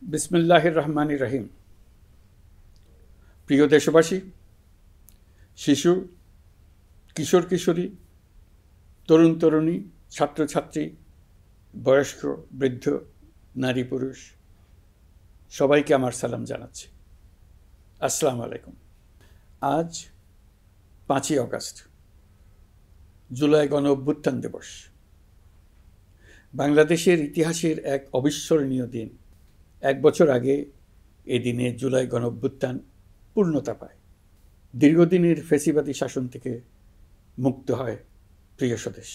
বিসমিল্লাহির রহমানির রহিম। প্রিয় দেশবাসী, শিশু, কিশোর কিশোরী, তরুণ তরুণী, ছাত্রছাত্রী, বয়স্ক, বৃদ্ধ, নারী পুরুষ সবাইকে আমার সালাম জানাচ্ছি। আসসালামু আলাইকুম। আজ 5ই অগাস্ট, জুলাই গণ অভ্যুত্থান দিবস। বাংলাদেশের ইতিহাসের এক অবিস্মরণীয় দিন। 1 বছর আগে এ দিনে জুলাই গণ অভ্যুত্থান পূর্ণতা পায়। দীর্ঘদিনের ফ্যাসিবাদী শাসন থেকে মুক্ত হয় প্রিয় স্বদেশ।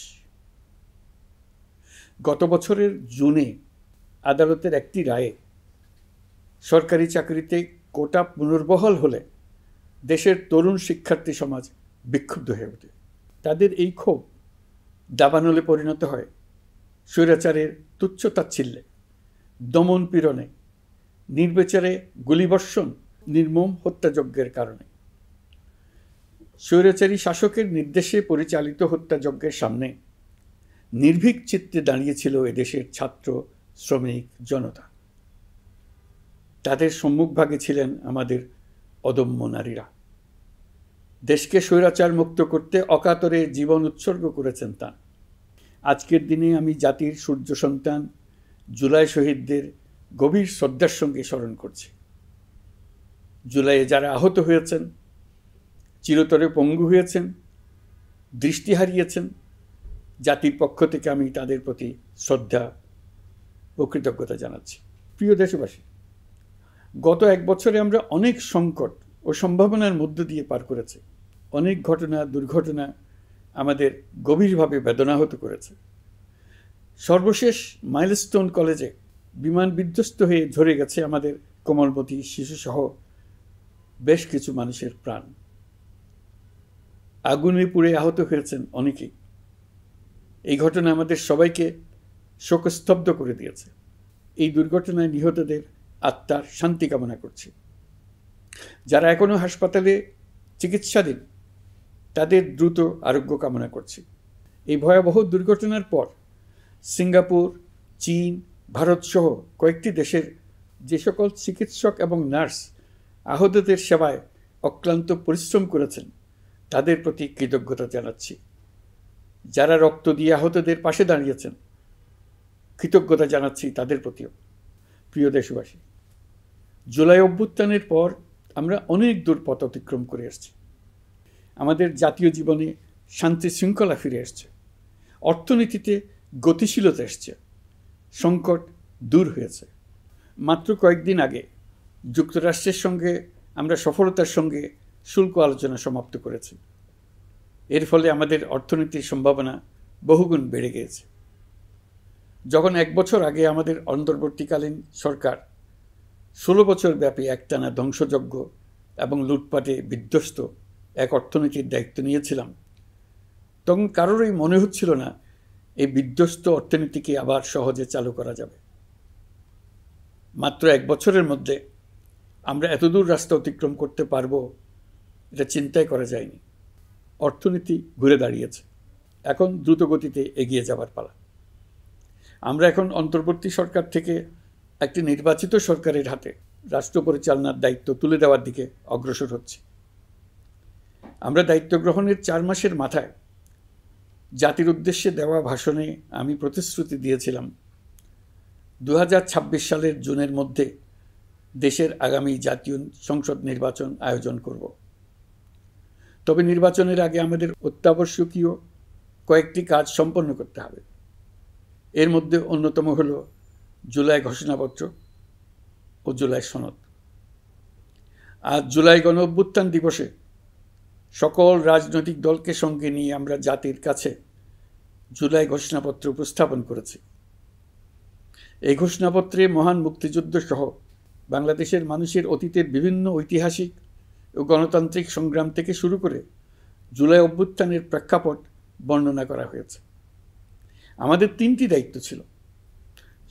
গত বছরের জুনে আদালতের একটি রায়ে সরকারি চাকরিতে কোটা পুনর্বহাল হলে দেশের তরুণ শিক্ষার্থী সমাজ বিক্ষুব্ধ হয়ে ওঠে। তাদের এই ক্ষোভ দাবানলে পরিণত হয় স্বৈরাচারের তুচ্ছতাচ্ছিল্যে, দমন পীড়নে, নির্বিচারে গুলিবর্ষণ, নির্মম হত্যাযজ্ঞের কারণে। স্বৈরাচারী শাসকের নির্দেশে পরিচালিত হত্যাযজ্ঞের সামনে নির্ভীক চিত্তে দাঁড়িয়েছিল এদেশের ছাত্র, শ্রমিক, জনতা। তাদের সম্মুখভাগে ছিলেন আমাদের অদম্য নারীরা। দেশকে স্বৈরাচার মুক্ত করতে অকাতরে জীবন উৎসর্গ করেছেন তাঁরা। আজকের দিনে আমি জাতির সূর্য সন্তান জুলাই শহীদদের গভীর শ্রদ্ধার সঙ্গে স্মরণ করছি। জুলাইয়ে যারা আহত হয়েছেন, চিরতরে পঙ্গু হয়েছেন, দৃষ্টি হারিয়েছেন, জাতির পক্ষ থেকে আমি তাদের প্রতি শ্রদ্ধা ও কৃতজ্ঞতা জানাচ্ছি। প্রিয় দেশবাসী, গত 1 বছরে আমরা অনেক সংকট ও সম্ভাবনার মধ্য দিয়ে পার করেছি। অনেক ঘটনা, দুর্ঘটনা আমাদের গভীরভাবে বেদনাহত করেছে। সর্বশেষ মাইলস্টোন কলেজে বিমান বিধ্বস্ত হয়ে ঝরে গেছে আমাদের কোমলমতি শিশুসহ বেশ কিছু মানুষের প্রাণ। আগুনে পুড়ে আহত হয়েছেন অনেকেই। এই ঘটনা আমাদের সবাইকে শোকস্তব্ধ করে দিয়েছে। এই দুর্ঘটনায় নিহতদের আত্মার শান্তি কামনা করছি। যারা এখনো হাসপাতালে চিকিৎসাধীন, তাদের দ্রুত আরোগ্য কামনা করছি। এই ভয়াবহ দুর্ঘটনার পর সিঙ্গাপুর, চীন, ভারত সহ কয়েকটি দেশের যে সকল চিকিৎসক এবং নার্স আহতদের সেবায় অক্লান্ত পরিশ্রম করেছেন, তাদের প্রতি কৃতজ্ঞতা জানাচ্ছি। যারা রক্ত দিয়ে আহতদের পাশে দাঁড়িয়েছেন, কৃতজ্ঞতা জানাচ্ছি তাদের প্রতিও। প্রিয় দেশবাসী, জুলাই অভ্যুত্থানের পর আমরা অনেক দূর পথ অতিক্রম করে এসেছি। আমাদের জাতীয় জীবনে শান্তি শৃঙ্খলা ফিরে এসছে, অর্থনীতিতে গতিশীলতা এসছে, সংকট দূর হয়েছে। মাত্র কয়েকদিন আগে যুক্তরাষ্ট্রের সঙ্গে আমরা সফলতার সঙ্গে শুল্ক আলোচনা সমাপ্ত করেছি। এর ফলে আমাদের অর্থনীতির সম্ভাবনা বহুগুণ বেড়ে গিয়েছে। যখন 1 বছর আগে আমাদের অন্তর্বর্তীকালীন সরকার 16 বছর ব্যাপী একটানা ধ্বংসযজ্ঞ এবং লুটপাটে বিধ্বস্ত এক অর্থনীতির দায়িত্ব নিয়েছিলাম, তখন কারোরই মনে হচ্ছিল না এই বিধ্বস্ত অর্থনীতিকে আবার সহজে চালু করা যাবে। মাত্র 1 বছরের মধ্যে আমরা এতদূর রাস্তা অতিক্রম করতে পারবো, এটা চিন্তাই করা যায়নি। অর্থনীতি ঘুরে দাঁড়িয়েছে, এখন দ্রুত গতিতে এগিয়ে যাবার পালা। আমরা এখন অন্তর্বর্তী সরকার থেকে একটি নির্বাচিত সরকারের হাতে রাষ্ট্র পরিচালনার দায়িত্ব তুলে দেওয়ার দিকে অগ্রসর হচ্ছি। আমরা দায়িত্ব গ্রহণের 4 মাসের মাথায় জাতির উদ্দেশ্যে দেওয়া ভাষণে আমি প্রতিশ্রুতি দিয়েছিলাম 2026 সালের জুনের মধ্যে দেশের আগামী জাতীয় সংসদ নির্বাচন আয়োজন করব। তবে নির্বাচনের আগে আমাদের অত্যাবশ্যকীয় কয়েকটি কাজ সম্পন্ন করতে হবে। এর মধ্যে অন্যতম হল জুলাই ঘোষণাপত্র ও জুলাই সনদ। আজ জুলাই গণ অভ্যুত্থান দিবসে সকল রাজনৈতিক দলকে সঙ্গে নিয়ে আমরা জাতির কাছে জুলাই ঘোষণাপত্র উপস্থাপন করেছি। এই ঘোষণাপত্রে মহান মুক্তিযুদ্ধ সহ বাংলাদেশের মানুষের অতীতের বিভিন্ন ঐতিহাসিক ও গণতান্ত্রিক সংগ্রাম থেকে শুরু করে জুলাই অভ্যুত্থানের প্রেক্ষাপট বর্ণনা করা হয়েছে। আমাদের 3টি দায়িত্ব ছিল: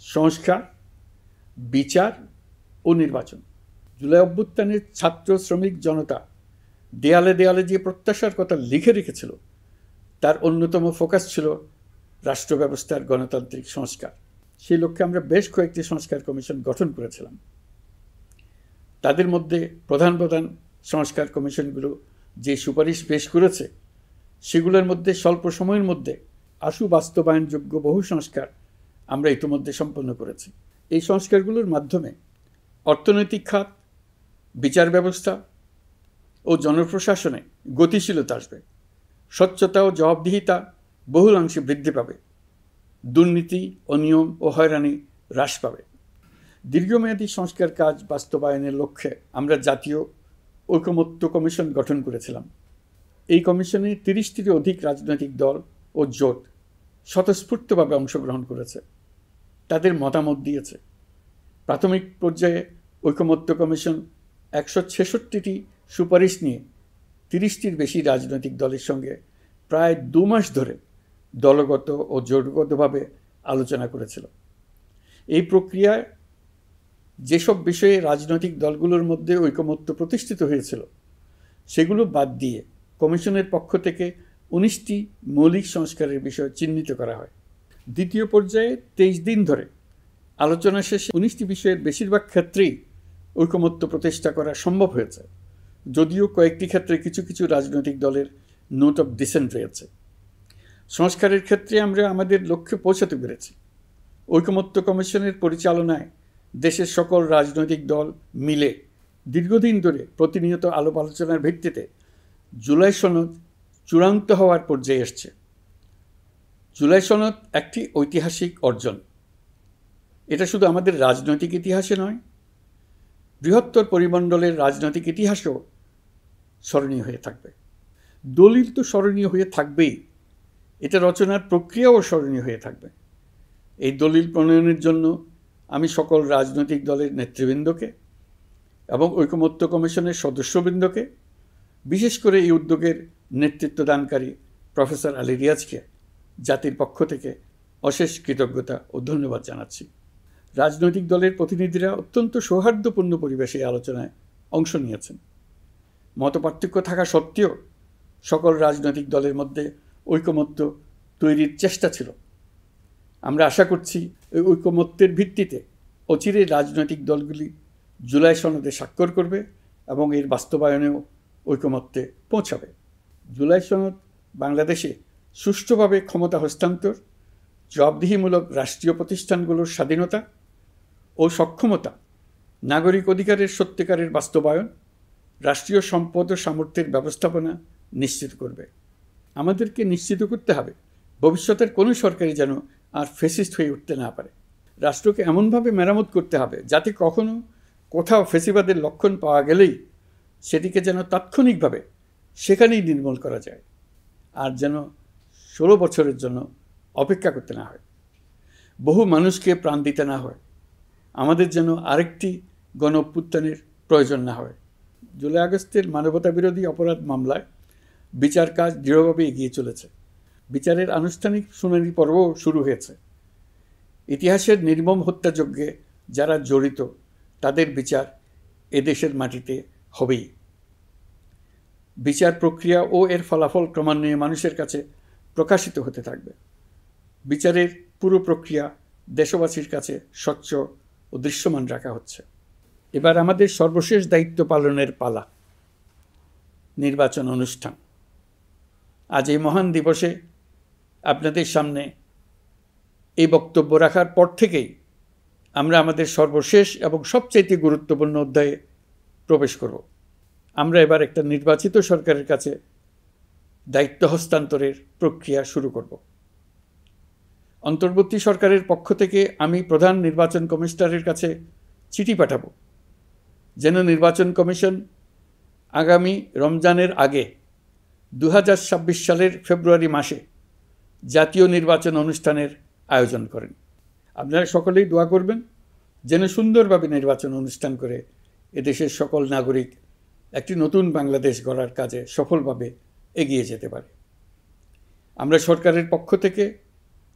সংস্কার, বিচার ও নির্বাচন। জুলাই অভ্যুত্থানের ছাত্র, শ্রমিক, জনতা দেয়ালে দেয়ালে যে প্রত্যাশার কথা লিখে রেখেছিল, তার অন্যতম ফোকাস ছিল রাষ্ট্র ব্যবস্থার গণতান্ত্রিক সংস্কার। সেই লক্ষ্যে আমরা বেশ কয়েকটি সংস্কার কমিশন গঠন করেছিলাম। তাদের মধ্যে প্রধান প্রধান সংস্কার কমিশনগুলো যে সুপারিশ পেশ করেছে সেগুলোর মধ্যে স্বল্প সময়ের মধ্যে আশু বাস্তবায়নযোগ্য বহু সংস্কার আমরা ইতিমধ্যে সম্পন্ন করেছি। এই সংস্কারগুলোর মাধ্যমে অর্থনৈতিক খাত, বিচার ব্যবস্থা ও জনপ্রশাসনে গতিশীলতা আসবে, স্বচ্ছতা ও জবাবদিহিতা বহুলাংশে বৃদ্ধি পাবে, দুর্নীতি, অনিয়ম ও হয়রানি হ্রাস পাবে। দীর্ঘমেয়াদী সংস্কার কাজ বাস্তবায়নের লক্ষ্যে আমরা জাতীয় ঐকমত্য কমিশন গঠন করেছিলাম। এই কমিশনে 30টিরও অধিক রাজনৈতিক দল ও জোট স্বতঃস্ফূর্তভাবে অংশগ্রহণ করেছে, তাদের মতামত দিয়েছে। প্রাথমিক পর্যায়ে ঐকমত্য কমিশন 166টি সুপারিশ নিয়ে 30টির বেশি রাজনৈতিক দলের সঙ্গে প্রায় 2 মাস ধরে দলগত ও জোটগতভাবে আলোচনা করেছিল। এই প্রক্রিয়ায় যেসব বিষয়ে রাজনৈতিক দলগুলোর মধ্যে ঐকমত্য প্রতিষ্ঠিত হয়েছিল সেগুলো বাদ দিয়ে কমিশনের পক্ষ থেকে 19টি মৌলিক সংস্কারের বিষয় চিহ্নিত করা হয়। দ্বিতীয় পর্যায়ে 23 দিন ধরে আলোচনা শেষে 19টি বিষয়ের বেশিরভাগ ক্ষেত্রেই ঐকমত্য প্রতিষ্ঠা করা সম্ভব হয়েছে, যদিও কয়েকটি ক্ষেত্রে কিছু কিছু রাজনৈতিক দলের নোট অফ ডিসেন্ট রয়েছে। সংস্কারের ক্ষেত্রে আমরা আমাদের লক্ষ্যে পৌঁছাতে পেরেছি। ঐকমত্য কমিশনের পরিচালনায় দেশের সকল রাজনৈতিক দল মিলে দীর্ঘদিন ধরে প্রতিনিয়ত আলাপ আলোচনার ভিত্তিতে জুলাই সনদ চূড়ান্ত হওয়ার পর্যায়ে এসছে। জুলাই সনদ একটি ঐতিহাসিক অর্জন। এটা শুধু আমাদের রাজনৈতিক ইতিহাসে নয়, বৃহত্তর পরিমণ্ডলের রাজনৈতিক ইতিহাসেও স্মরণীয় হয়ে থাকবে। দলিল তো স্মরণীয় হয়ে থাকবেই, এটা রচনার প্রক্রিয়াও স্মরণীয় হয়ে থাকবে। এই দলিল প্রণয়নের জন্য আমি সকল রাজনৈতিক দলের নেতৃবৃন্দকে এবং ঐকমত্য কমিশনের সদস্যবৃন্দকে, বিশেষ করে এই উদ্যোগের নেতৃত্বদানকারী প্রফেসর আলী রিয়াজকে জাতির পক্ষ থেকে অশেষ কৃতজ্ঞতা ও ধন্যবাদ জানাচ্ছি। রাজনৈতিক দলের প্রতিনিধিরা অত্যন্ত সৌহার্দ্যপূর্ণ পরিবেশে আলোচনায় অংশ নিয়েছেন। মতপার্থক্য থাকা সত্ত্বেও সকল রাজনৈতিক দলের মধ্যে ঐকমত্য তৈরির চেষ্টা ছিল। আমরা আশা করছি এই ঐকমত্যের ভিত্তিতে অচিরে রাজনৈতিক দলগুলি জুলাই সনদে স্বাক্ষর করবে এবং এর বাস্তবায়নেও ঐকমত্যে পৌঁছাবে। জুলাই সনদ বাংলাদেশে সুষ্ঠুভাবে ক্ষমতা হস্তান্তর, জবাবদিহিমূলক রাষ্ট্রীয় প্রতিষ্ঠানগুলোর স্বাধীনতা ও সক্ষমতা, নাগরিক অধিকারের সত্যিকারের বাস্তবায়ন, রাষ্ট্রীয় সম্পদ ও সামর্থ্যের ব্যবস্থাপনা নিশ্চিত করবে। আমাদেরকে নিশ্চিত করতে হবে ভবিষ্যতের কোনো সরকারই যেন আর ফ্যাসিস্ট হয়ে উঠতে না পারে। রাষ্ট্রকে এমনভাবে মেরামত করতে হবে যাতে কখনো কোথাও ফ্যাসিবাদের লক্ষণ পাওয়া গেলেই সেটিকে যেন তাৎক্ষণিকভাবে সেখানেই নির্মূল করা যায়, আর যেন 16 বছরের জন্য অপেক্ষা করতে না হয়, বহু মানুষকে প্রাণ দিতে না হয়, আমাদের যেন আরেকটি গণ অভ্যুত্থানের প্রয়োজন না হয়। জুলাই আগস্টের মানবতা বিরোধী অপরাধ মামলায় বিচার কাজ দৃঢ়ভাবে এগিয়ে চলেছে। বিচারের আনুষ্ঠানিক শুনানি পর্বও শুরু হয়েছে। ইতিহাসের নির্মম হত্যাযজ্ঞে যারা জড়িত তাদের বিচার এদেশের মাটিতে হবেই। বিচার প্রক্রিয়া ও এর ফলাফল ক্রমান্বয়ে মানুষের কাছে প্রকাশিত হতে থাকবে। বিচারের পুরো প্রক্রিয়া দেশবাসীর কাছে স্বচ্ছ ও দৃশ্যমান রাখা হচ্ছে। এবার আমাদের সর্বশেষ দায়িত্ব পালনের পালা, নির্বাচন অনুষ্ঠান। আজ এই মহান দিবসে আপনাদের সামনে এই বক্তব্য রাখার পর থেকেই আমরা আমাদের সর্বশেষ এবং সবচেয়ে গুরুত্বপূর্ণ অধ্যায়ে প্রবেশ করব। আমরা এবার একটা নির্বাচিত সরকারের কাছে দায়িত্ব হস্তান্তরের প্রক্রিয়া শুরু করব। অন্তর্বর্তী সরকারের পক্ষ থেকে আমি প্রধান নির্বাচন কমিশনারের কাছে চিঠি পাঠাব যেন নির্বাচন কমিশন আগামী রমজানের আগে 2026 সালের ফেব্রুয়ারি মাসে জাতীয় নির্বাচন অনুষ্ঠানের আয়োজন করেন। আপনারা সকলেই দোয়া করবেন যেন সুন্দরভাবে নির্বাচন অনুষ্ঠান করে এদেশের সকল নাগরিক একটি নতুন বাংলাদেশ গড়ার কাজে সফলভাবে এগিয়ে যেতে পারে। আমরা সরকারের পক্ষ থেকে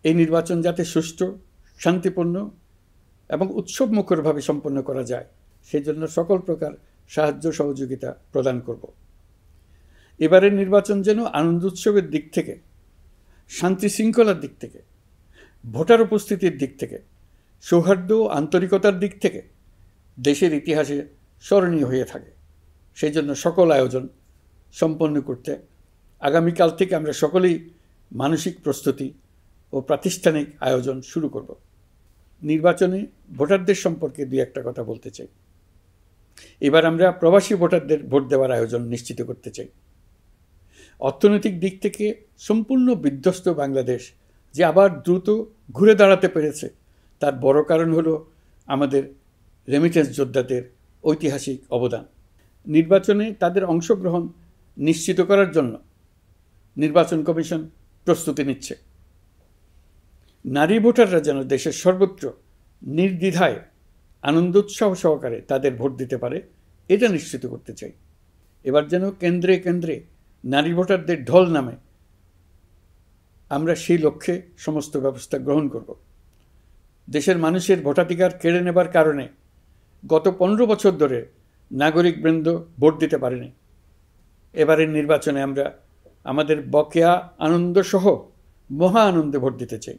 এই নির্বাচন যাতে সুষ্ঠু, শান্তিপূর্ণ এবং উৎসবমুখরভাবে সম্পন্ন করা যায় সেজন্য সকল প্রকার সাহায্য সহযোগিতা প্রদান করব। এবারের নির্বাচন যেন আনন্দ উৎসবের দিক থেকে, শান্তি শৃঙ্খলার দিক থেকে, ভোটার উপস্থিতির দিক থেকে সৌহার্দ্য ও আন্তরিকতার দিক থেকে দেশের ইতিহাসে স্মরণীয় হয়ে থাকে। সেই জন্য সকল আয়োজন সম্পন্ন করতে আগামীকাল থেকে আমরা সকলেই মানসিক প্রস্তুতি ও প্রাতিষ্ঠানিক আয়োজন শুরু করব। নির্বাচনে ভোটারদের সম্পর্কে দুই একটা কথা বলতে চাই। এবার আমরা প্রবাসী ভোটারদের ভোট দেওয়ার আয়োজন নিশ্চিত করতে চাই। অর্থনৈতিক দিক থেকে সম্পূর্ণ বিধ্বস্ত বাংলাদেশ যে আবার দ্রুত ঘুরে দাঁড়াতে পেরেছে, তার বড় কারণ হলো আমাদের রেমিটেন্স যোদ্ধাদের ঐতিহাসিক অবদান। নির্বাচনে তাদের অংশগ্রহণ নিশ্চিত করার জন্য নির্বাচন কমিশন প্রস্তুতি নিচ্ছে। নারী ভোটাররা যেন দেশের সর্বত্র নির্দ্বিধায় আনন্দোৎসাহ সহকারে তাদের ভোট দিতে পারে, এটা নিশ্চিত করতে চাই। এবার যেন কেন্দ্রে কেন্দ্রে নারী ভোটারদের ঢল নামে, আমরা সেই লক্ষ্যে সমস্ত ব্যবস্থা গ্রহণ করব। দেশের মানুষের ভোটাধিকার কেড়ে নেবার কারণে গত 15 বছর ধরে নাগরিকবৃন্দ ভোট দিতে পারেনি। এবারের নির্বাচনে আমরা আমাদের বকেয়া আনন্দসহ মহা আনন্দে ভোট দিতে চাই।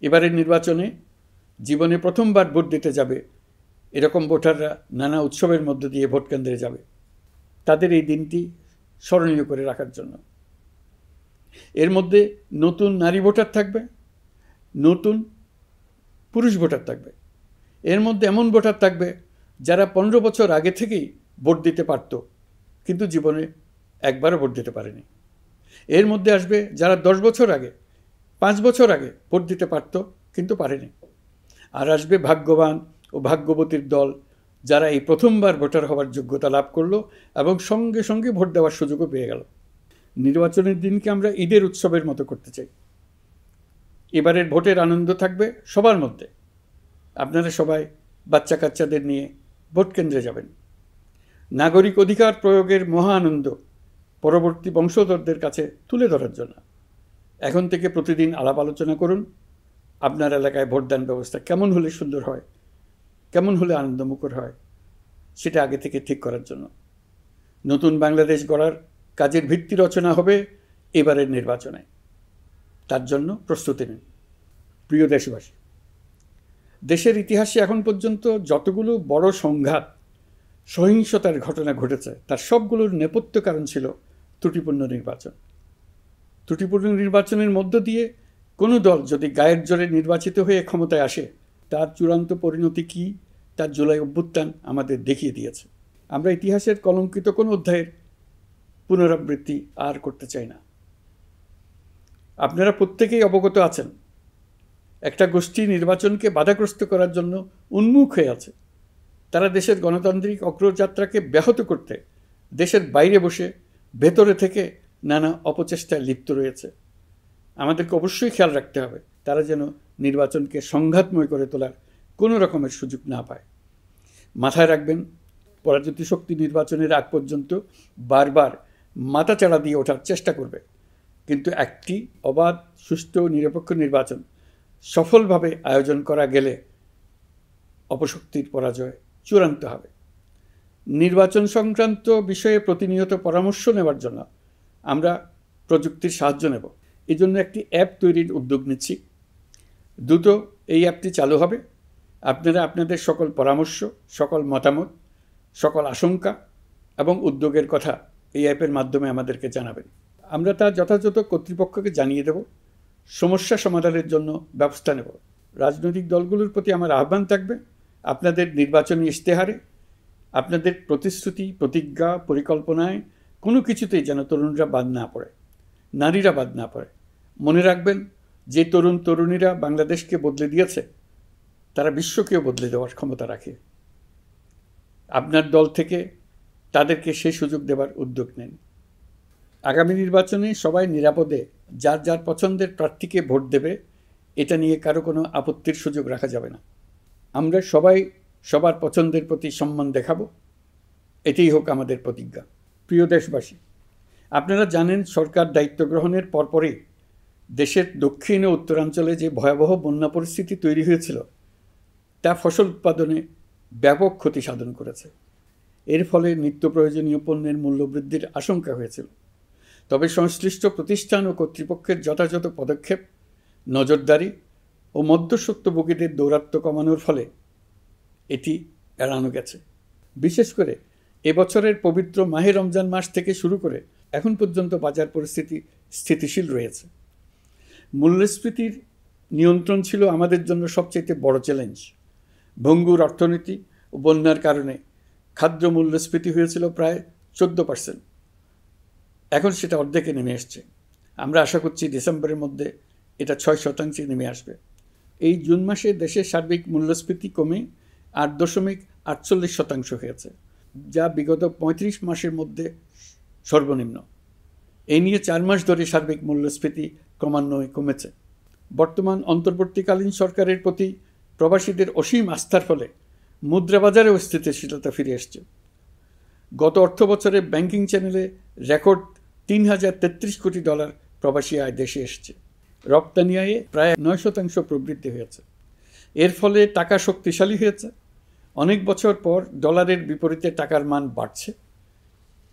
এবারের নির্বাচনে জীবনে প্রথমবার ভোট দিতে যাবে এরকম ভোটাররা নানা উৎসবের মধ্য দিয়ে ভোট কেন্দ্রে যাবে, তাদের এই দিনটি স্মরণীয় করে রাখার জন্য। এর মধ্যে নতুন নারী ভোটার থাকবে, নতুন পুরুষ ভোটার থাকবে। এর মধ্যে এমন ভোটার থাকবে যারা 15 বছর আগে থেকেই ভোট দিতে পারত, কিন্তু জীবনে একবারও ভোট দিতে পারেনি। এর মধ্যে আসবে যারা 10 বছর আগে, 5 বছর আগে ভোট দিতে পারত কিন্তু পারেনি। আর আসবে ভাগ্যবান ও ভাগ্যবতীর দল, যারা এই প্রথমবার ভোটার হওয়ার যোগ্যতা লাভ করলো এবং সঙ্গে সঙ্গে ভোট দেওয়ার সুযোগও পেয়ে গেল। নির্বাচনের দিনকে আমরা ঈদের উৎসবের মতো করতে চাই। এবারের ভোটের আনন্দ থাকবে সবার মধ্যে। আপনারা সবাই বাচ্চা কাচ্চাদের নিয়ে ভোট কেন্দ্রে যাবেন। নাগরিক অধিকার প্রয়োগের মহা আনন্দ পরবর্তী বংশধরদের কাছে তুলে ধরার জন্য এখন থেকে প্রতিদিন আলাপ আলোচনা করুন। আপনার এলাকায় ভোটদান ব্যবস্থা কেমন হলে সুন্দর হয়, কেমন হলে আনন্দমুখর হয়, সেটা আগে থেকে ঠিক করার জন্য। নতুন বাংলাদেশ গড়ার কাজের ভিত্তি রচনা হবে এবারের নির্বাচনে। তার জন্য প্রস্তুতি নিন। প্রিয় দেশবাসী, দেশের ইতিহাসে এখন পর্যন্ত যতগুলো বড় সংঘাত, সহিংসতার ঘটনা ঘটেছে, তার সবগুলোর নেপথ্য কারণ ছিল ত্রুটিপূর্ণ নির্বাচন। ত্রুটিপূর্ণ নির্বাচনের মধ্য দিয়ে কোনো দল যদি গায়ের জোরে নির্বাচিত হয়ে ক্ষমতায় আসে, তার চূড়ান্ত পরিণতি কী তার জুলাই অভ্যুত্থান আমাদের দেখিয়ে দিয়েছে। আমরা ইতিহাসের কলঙ্কিত কোনো অধ্যায়ের পুনরাবৃত্তি আর করতে চাই না। আপনারা প্রত্যেকেই অবগত আছেন, একটা গোষ্ঠী নির্বাচনকে বাধাগ্রস্ত করার জন্য উন্মুখ হয়ে আছে। তারা দেশের গণতান্ত্রিক অগ্রযাত্রাকে ব্যাহত করতে দেশের বাইরে বসে ভেতরে থেকে নানা অপচেষ্টায় লিপ্ত রয়েছে। আমাদেরকে অবশ্যই খেয়াল রাখতে হবে তারা যেন নির্বাচনকে সংঘাতময় করে তোলার কোনো রকমের সুযোগ না পায়। মাথায় রাখবেন, পরাজিত শক্তি নির্বাচনের আগ পর্যন্ত বারবার মাথাচাড়া দিয়ে ওঠার চেষ্টা করবে, কিন্তু একটি অবাধ, সুষ্ঠু, নিরপেক্ষ নির্বাচন সফলভাবে আয়োজন করা গেলে অপশক্তির পরাজয় চূড়ান্ত হবে। নির্বাচন সংক্রান্ত বিষয়ে প্রতিনিয়ত পরামর্শ নেওয়ার জন্য আমরা প্রযুক্তির সাহায্য নেব। এই জন্য একটি অ্যাপ তৈরির উদ্যোগ নিচ্ছি। দ্রুত এই অ্যাপটি চালু হবে। আপনারা আপনাদের সকল পরামর্শ, সকল মতামত, সকল আশঙ্কা এবং উদ্যোগের কথা এই অ্যাপের মাধ্যমে আমাদেরকে জানাবেন। আমরা তা যথাযথ কর্তৃপক্ষকে জানিয়ে দেব, সমস্যা সমাধানের জন্য ব্যবস্থা নেব। রাজনৈতিক দলগুলোর প্রতি আমার আহ্বান থাকবে, আপনাদের নির্বাচনী ইশতেহারে, আপনাদের প্রতিশ্রুতি, প্রতিজ্ঞা, পরিকল্পনায় কোনো কিছুতেই যেন তরুণরা বাদ না পড়ে, নারীরা বাদ না পড়ে। মনে রাখবেন, যে তরুণ তরুণীরা বাংলাদেশকে বদলে দিয়েছে, তারা বিশ্বকেও বদলে দেওয়ার ক্ষমতা রাখে। আপনার দল থেকে তাদেরকে সেই সুযোগ দেওয়ার উদ্যোগ নেন। আগামী নির্বাচনে সবাই নিরাপদে যার যার পছন্দের প্রার্থীকে ভোট দেবে, এটা নিয়ে কারো কোনো আপত্তির সুযোগ রাখা যাবে না। আমরা সবাই সবার পছন্দের প্রতি সম্মান দেখাবো, এটাই হোক আমাদের প্রতিজ্ঞা। প্রিয় দেশবাসী, আপনারা জানেন, সরকার দায়িত্ব গ্রহণের পরপরই দেশের দক্ষিণ ও উত্তরাঞ্চলে যে ভয়াবহ বন্যা পরিস্থিতি তৈরি হয়েছিল, তা ফসল উৎপাদনে ব্যাপক ক্ষতি সাধন করেছে। এর ফলে নিত্য প্রয়োজনীয় পণ্যের মূল্যবৃদ্ধির আশঙ্কা হয়েছিল। তবে সংশ্লিষ্ট প্রতিষ্ঠান ও কর্তৃপক্ষের যথাযথ পদক্ষেপ, নজরদারি ও ও মধ্যস্বত্বভোগীদের দৌরাত্ম্য কমানোর ফলে এটি এড়ানো গেছে। বিশেষ করে এবছরের পবিত্র মাহে রমজান মাস থেকে শুরু করে এখন পর্যন্ত বাজার পরিস্থিতি স্থিতিশীল রয়েছে। মূল্যস্ফীতির নিয়ন্ত্রণ ছিল আমাদের জন্য সবচেয়ে বড় চ্যালেঞ্জ। ভঙ্গুর অর্থনীতি ও বন্যার কারণে খাদ্য মূল্যস্ফীতি হয়েছিল প্রায় 14%। এখন সেটা অর্ধেকে নেমে আসছে। আমরা আশা করছি ডিসেম্বরের মধ্যে এটা 6% নেমে আসবে। এই জুন মাসে দেশের সার্বিক মূল্যস্ফীতি কমে 8.48% হয়েছে, যা বিগত 35 মাসের মধ্যে সর্বনিম্ন। এই নিয়ে 4 মাস ধরে সার্বিক মূল্যস্ফীতি ক্রমান্বয়ে কমেছে। বর্তমান অন্তর্বর্তীকালীন সরকারের প্রতি প্রবাসীদের অসীম আস্থার ফলে মুদ্রাবাজারেও স্থিতিশীলতা ফিরে এসছে। গত অর্থবছরে ব্যাংকিং চ্যানেলে রেকর্ড $3033 কোটি প্রবাসী আয় দেশে এসছে। রপ্তানি আয়ে প্রায় 9% প্রবৃদ্ধি হয়েছে। এর ফলে টাকা শক্তিশালী হয়েছে। অনেক বছর পর ডলারের বিপরীতে টাকার মান বাড়ছে।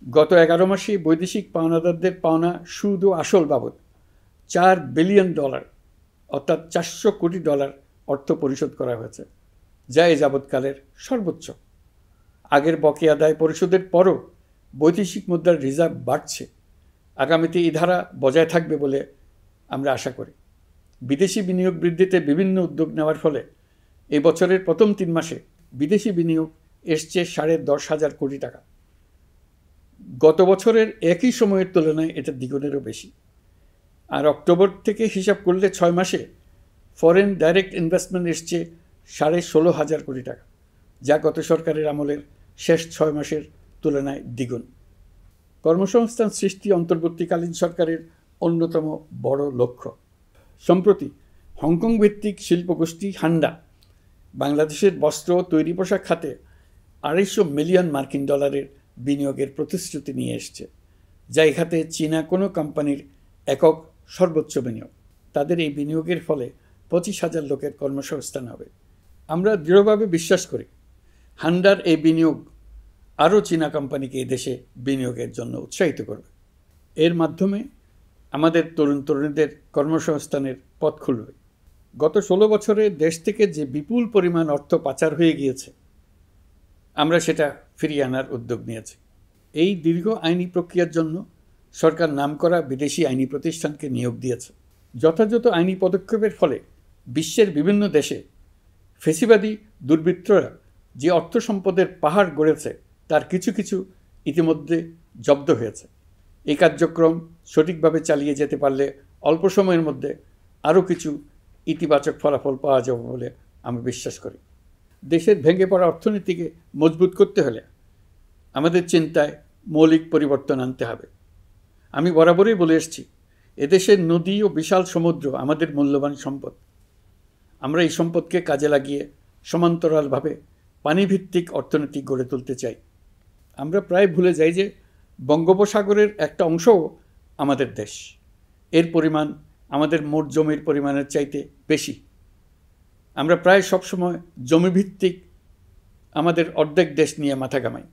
গত 11 মাসে বৈদেশিক পাওনাদারদের পাওনা সুদ ও আসল বাবদ $4 বিলিয়ন অর্থাৎ $400 কোটি অর্থ পরিশোধ করা হয়েছে, যা এ যাবৎকালের সর্বোচ্চ। আগের বকেয়া আদায় পরিশোধের পরও বৈদেশিক মুদ্রার রিজার্ভ বাড়ছে। আগামীতে এই ধারা বজায় থাকবে বলে আমরা আশা করি। বিদেশি বিনিয়োগ বৃদ্ধিতে বিভিন্ন উদ্যোগ নেওয়ার ফলে এই বছরের প্রথম 3 মাসে বিদেশি বিনিয়োগ এসছে $10,500 কোটি। গত বছরের একই সময়ের তুলনায় এটা দ্বিগুণেরও বেশি। আর অক্টোবর থেকে হিসাব করলে 6 মাসে ফরেন ডাইরেক্ট ইনভেস্টমেন্ট এসছে $16,500 কোটি, যা গত সরকারের আমলের শেষ 6 মাসের তুলনায় দ্বিগুণ। কর্মসংস্থান সৃষ্টি অন্তর্বর্তীকালীন সরকারের অন্যতম বড় লক্ষ্য। সম্প্রতি হংকং ভিত্তিক শিল্পগোষ্ঠী হান্ডা বাংলাদেশের বস্ত্র ও তৈরি পোশাক খাতে $250 মিলিয়ন বিনিয়োগের প্রতিশ্রুতি নিয়ে এসছে, যা এই খাতে চীনা কোনো কোম্পানির একক সর্বোচ্চ বিনিয়োগ। তাদের এই বিনিয়োগের ফলে 25,000 লোকের কর্মসংস্থান হবে। আমরা দৃঢ়ভাবে বিশ্বাস করি হান্ডার এই বিনিয়োগ আরও চীনা কোম্পানিকে এই দেশে বিনিয়োগের জন্য উৎসাহিত করবে। এর মাধ্যমে আমাদের তরুণ তরুণীদের কর্মসংস্থানের পথ খুলবে। গত 16 বছরে দেশ থেকে যে বিপুল পরিমাণ অর্থ পাচার হয়ে গিয়েছে, আমরা সেটা ফিরিয়ে আনার উদ্যোগ নিয়েছি। এই দীর্ঘ আইনি প্রক্রিয়ার জন্য সরকার নামকরা বিদেশি আইনি প্রতিষ্ঠানকে নিয়োগ দিয়েছে। যথাযথ আইনি পদক্ষেপের ফলে বিশ্বের বিভিন্ন দেশে ফেসিবাদী দুর্বৃত্তরা যে অর্থ সম্পদের পাহাড় গড়েছে তার কিছু কিছু ইতিমধ্যে জব্দ হয়েছে। এই কার্যক্রম সঠিকভাবে চালিয়ে যেতে পারলে অল্প সময়ের মধ্যে আরও কিছু ইতিবাচক ফলাফল পাওয়া যাবে বলে আমি বিশ্বাস করি। দেশের ভেঙে পড়া অর্থনীতিকে মজবুত করতে হলে আমাদের চিন্তায় মৌলিক পরিবর্তন আনতে হবে। আমি বরাবরই বলে এসেছি, এদেশের নদী ও বিশাল সমুদ্র আমাদের মূল্যবান সম্পদ। আমরা এই সম্পদকে কাজে লাগিয়ে সমান্তরালভাবে পানিভিত্তিক অর্থনীতি গড়ে তুলতে চাই। আমরা প্রায় ভুলে যাই যে বঙ্গোপসাগরের একটা অংশও আমাদের দেশ। এর পরিমাণ আমাদের মোট জমির পরিমাণের চাইতে বেশি। আমরা প্রায় সবসময় জমিভিত্তিক আমাদের অর্ধেক দেশ নিয়ে মাথা ঘামাই,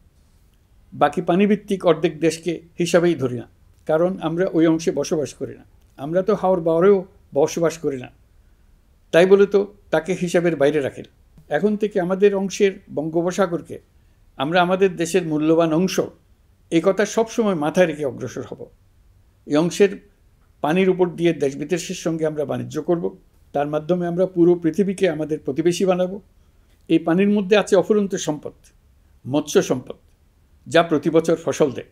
বাকি পানিভিত্তিক অর্ধেক দেশকে হিসাবেই ধরি না, কারণ আমরা ওই অংশে বসবাস করি না। আমরা তো হাওর বাওরেও বসবাস করি না, তাই বলে তো তাকে হিসাবের বাইরে রাখেন। এখন থেকে আমাদের অংশের বঙ্গোপসাগরকে আমরা আমাদের দেশের মূল্যবান অংশ, এই কথা সবসময় মাথায় রেখে অগ্রসর হব। এই অংশের পানির উপর দিয়ে দেশ বিদেশের সঙ্গে আমরা বাণিজ্য করব। তার মাধ্যমে আমরা পুরো পৃথিবীকে আমাদের প্রতিবেশী বানাবো। এই পানির মধ্যে আছে অফুরন্ত সম্পদ, মৎস্য সম্পদ, যা প্রতি বছর ফসল দেয়।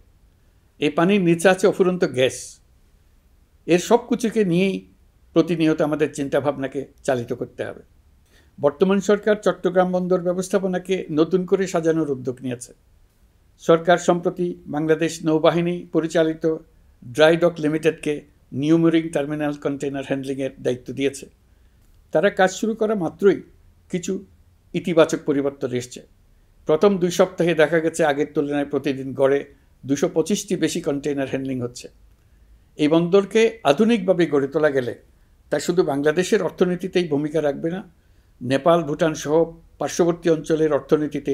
এই পানির নিচে আছে অফুরন্ত গ্যাস। এর সব কিছুকে নিয়েই প্রতিনিয়ত আমাদের চিন্তাভাবনাকে চালিত করতে হবে। বর্তমান সরকার চট্টগ্রাম বন্দর ব্যবস্থাপনাকে নতুন করে সাজানোর উদ্যোগ নিয়েছে। সরকার সম্প্রতি বাংলাদেশ নৌবাহিনী পরিচালিত ড্রাই ডক লিমিটেডকে নিউ মেরিন টার্মিনাল কন্টেইনার হ্যান্ডলিংয়ের দায়িত্ব দিয়েছে। তারা কাজ শুরু করা মাত্রই কিছু ইতিবাচক পরিবর্তন এসছে। প্রথম 2 সপ্তাহে দেখা গেছে আগের তুলনায় প্রতিদিন গড়ে 225টি বেশি কন্টেইনার হ্যান্ডলিং হচ্ছে। এই বন্দরকে আধুনিকভাবে গড়ে তোলা গেলে তা শুধু বাংলাদেশের অর্থনীতিতেই ভূমিকা রাখবে না, নেপাল, ভুটান সহ পার্শ্ববর্তী অঞ্চলের অর্থনীতিতে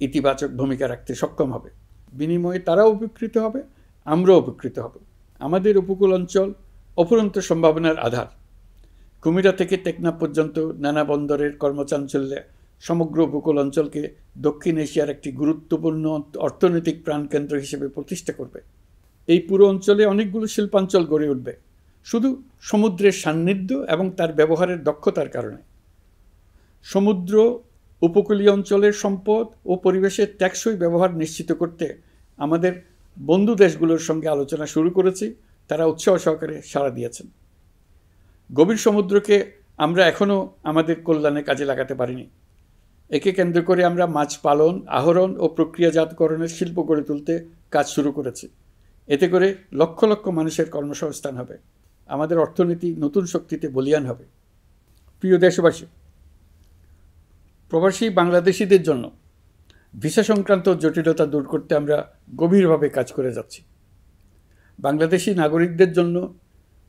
ইতিবাচক ভূমিকা রাখতে সক্ষম হবে। বিনিময়ে তারাও উপকৃত হবে, আমরাও উপকৃত হব। আমাদের উপকূল অঞ্চল অফুরন্ত সম্ভাবনার আধার। কুমিরা থেকে টেকনাফ পর্যন্ত নানা বন্দরের কর্মচাঞ্চল্যে সমগ্র উপকূল অঞ্চলকে দক্ষিণ এশিয়ার একটি গুরুত্বপূর্ণ অর্থনৈতিক প্রাণকেন্দ্র হিসেবে প্রতিষ্ঠা করবে। এই পুরো অঞ্চলে অনেকগুলো শিল্পাঞ্চল গড়ে উঠবে শুধু সমুদ্রের সান্নিধ্য এবং তার ব্যবহারের দক্ষতার কারণে। সমুদ্র উপকূলীয় অঞ্চলের সম্পদ ও পরিবেশের টেকসই ব্যবহার নিশ্চিত করতে আমাদের বন্ধু দেশগুলোর সঙ্গে আলোচনা শুরু করেছি। তারা উৎসাহ সহকারে সাড়া দিয়েছেন। গভীর সমুদ্রকে আমরা এখনও আমাদের কল্যাণে কাজে লাগাতে পারিনি। একে কেন্দ্র করে আমরা মাছ পালন, আহরণ ও প্রক্রিয়াজাতকরণের শিল্প গড়ে তুলতে কাজ শুরু করেছি। এতে করে লক্ষ লক্ষ মানুষের কর্মসংস্থান হবে, আমাদের অর্থনীতি নতুন শক্তিতে বলীয়ান হবে। প্রিয় দেশবাসী, প্রবাসী বাংলাদেশিদের জন্য ভিসা সংক্রান্ত জটিলতা দূর করতে আমরা গভীরভাবে কাজ করে যাচ্ছি। বাংলাদেশি নাগরিকদের জন্য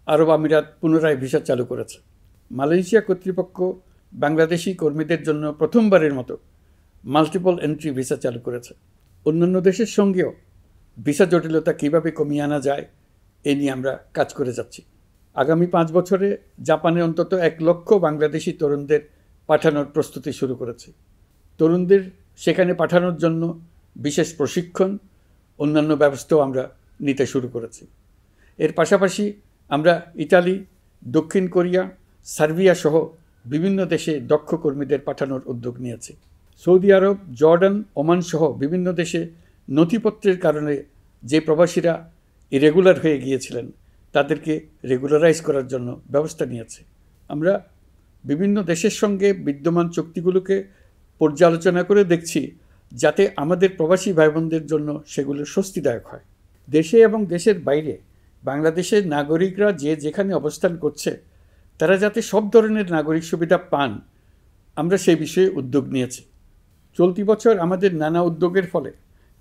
আরব আমিরাত পুনরায় ভিসা চালু করেছে। মালয়েশিয়া কর্তৃপক্ষ বাংলাদেশি কর্মীদের জন্য প্রথমবারের মতো মাল্টিপল এন্ট্রি ভিসা চালু করেছে। অন্যান্য দেশের সঙ্গেও ভিসা জটিলতা কীভাবে কমিয়ে আনা যায় এ নিয়ে আমরা কাজ করে যাচ্ছি। আগামী 5 বছরে জাপানে অন্তত 1 লক্ষ বাংলাদেশি তরুণদের পাঠানোর প্রস্তুতি শুরু করেছে। তরুণদের সেখানে পাঠানোর জন্য বিশেষ প্রশিক্ষণ, অন্যান্য ব্যবস্থাও আমরা নিতে শুরু করেছি। এর পাশাপাশি আমরা ইতালি, দক্ষিণ কোরিয়া, সার্বিয়া সহ বিভিন্ন দেশে দক্ষ কর্মীদের পাঠানোর উদ্যোগ নিয়েছি। সৌদি আরব, জর্ডান, ওমান সহ বিভিন্ন দেশে নথিপত্রের কারণে যে প্রবাসীরা ইরেগুলার হয়ে গিয়েছিলেন তাদেরকে রেগুলারাইজ করার জন্য ব্যবস্থা নিয়েছে। আমরা বিভিন্ন দেশের সঙ্গে বিদ্যমান চুক্তিগুলোকে পর্যালোচনা করে দেখছি যাতে আমাদের প্রবাসী ভাই বোনদের জন্য সেগুলো স্বস্তিদায়ক হয়। দেশে এবং দেশের বাইরে বাংলাদেশের নাগরিকরা যে যেখানে অবস্থান করছে তারা যাতে সব ধরনের নাগরিক সুবিধা পান, আমরা সেই বিষয়ে উদ্যোগ নিয়েছি। চলতি বছর আমাদের নানা উদ্যোগের ফলে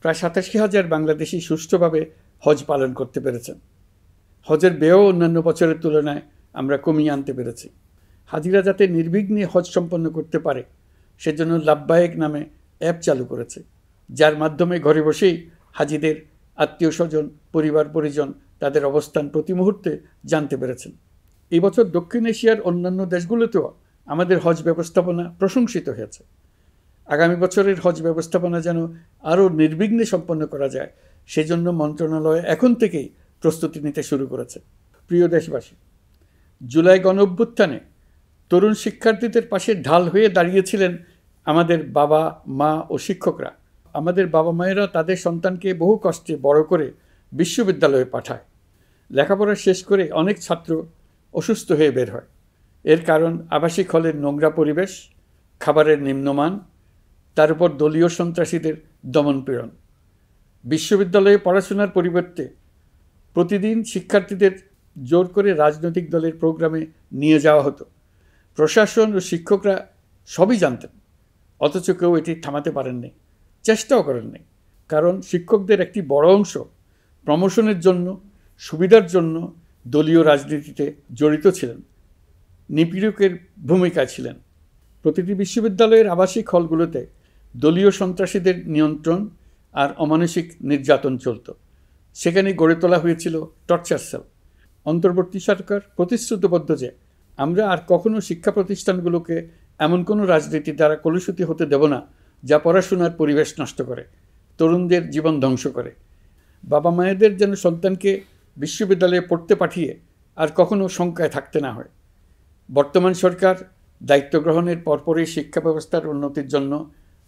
প্রায় 87,000 বাংলাদেশি সুষ্ঠুভাবে হজ পালন করতে পেরেছেন। হজের ব্যয়ও অন্যান্য বছরের তুলনায় আমরা কমিয়ে আনতে পেরেছি। হাজিরা যাতে নির্বিঘ্নে হজ সম্পন্ন করতে পারে সেজন্য লাব্বায়েক নামে অ্যাপ চালু করেছে, যার মাধ্যমে ঘরে বসেই হাজিদের আত্মীয় স্বজন, পরিবার পরিজন তাদের অবস্থান প্রতি মুহূর্তে জানতে পেরেছেন। এই বছর দক্ষিণ এশিয়ার অন্যান্য দেশগুলোতেও আমাদের হজ ব্যবস্থাপনা প্রশংসিত হয়েছে। আগামী বছরের হজ ব্যবস্থাপনা যেন আরও নির্বিঘ্নে সম্পন্ন করা যায় সেজন্য মন্ত্রণালয় এখন থেকেই প্রস্তুতি নিতে শুরু করেছে। প্রিয় দেশবাসী, জুলাই গণঅভ্যুত্থানে তরুণ শিক্ষার্থীদের পাশে ঢাল হয়ে দাঁড়িয়েছিলেন আমাদের বাবা মা ও শিক্ষকরা। আমাদের বাবা মায়েরা তাদের সন্তানকে বহু কষ্টে বড় করে বিশ্ববিদ্যালয়ে পাঠায়। লেখাপড়া শেষ করে অনেক ছাত্র অসুস্থ হয়ে বের হয়। এর কারণ আবাসিক হলের নোংরা পরিবেশ, খাবারের নিম্নমান, তার উপর দলীয় সন্ত্রাসীদের দমনপীড়ন। বিশ্ববিদ্যালয়ে পড়াশোনার পরিবর্তে প্রতিদিন শিক্ষার্থীদের জোর করে রাজনৈতিক দলের প্রোগ্রামে নিয়ে যাওয়া হতো। প্রশাসন ও শিক্ষকরা সবই জানতেন, অথচ কেউ এটি থামাতে পারেননি, চেষ্টাও করেননি। কারণ শিক্ষকদের একটি বড় অংশ প্রমোশনের জন্য, সুবিধার জন্য দলীয় রাজনীতিতে জড়িত ছিলেন, নিপীড়কের ভূমিকায় ছিলেন। প্রতিটি বিশ্ববিদ্যালয়ের আবাসিক হলগুলোতে দলীয় সন্ত্রাসীদের নিয়ন্ত্রণ আর অমানসিক নির্যাতন চলত। সেখানে গড়ে তোলা হয়েছিল টর্চার সেল। অন্তর্বর্তী সরকার প্রতিশ্রুতিবদ্ধ যে আমরা আর কখনো শিক্ষা প্রতিষ্ঠানগুলোকে এমন কোনো রাজনীতি দ্বারা কলুষিত হতে দেব না যা পড়াশোনার পরিবেশ নষ্ট করে, তরুণদের জীবন ধ্বংস করে। বাবা মায়েদের যেন সন্তানকে বিশ্ববিদ্যালয়ে পড়তে পাঠিয়ে আর কখনো শঙ্কায় থাকতে না হয়। বর্তমান সরকার দায়িত্ব গ্রহণের পরপরই শিক্ষা ব্যবস্থার উন্নতির জন্য